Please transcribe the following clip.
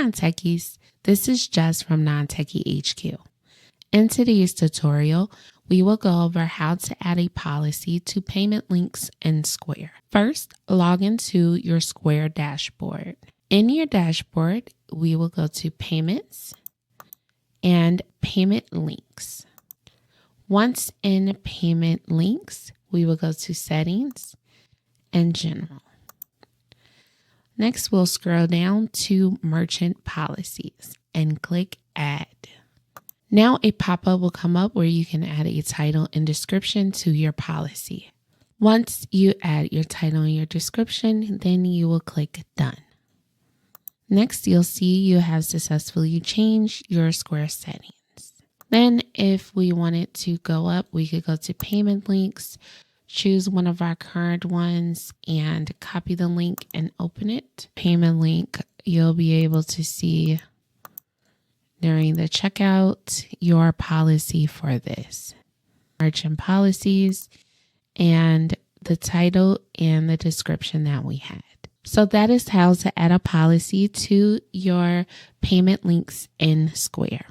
Non-Techies, this is Jess from Non-Techie HQ. In today's tutorial, we will go over how to add a policy to payment links in Square. First, log into your Square dashboard. In your dashboard, we will go to Payments and Payment Links. Once in Payment Links, we will go to Settings and General. Next, we'll scroll down to Merchant Policies and click Add. Now a pop-up will come up where you can add a title and description to your policy. Once you add your title and your description, then you will click Done. Next, you'll see you have successfully changed your Square settings. Then if we wanted to go up, we could go to Payment Links, choose one of our current ones and copy the link and open it. Payment link, you'll be able to see during the checkout your policy for this. Merchant policies and the title and the description that we had. So that is how to add a policy to your payment links in Square.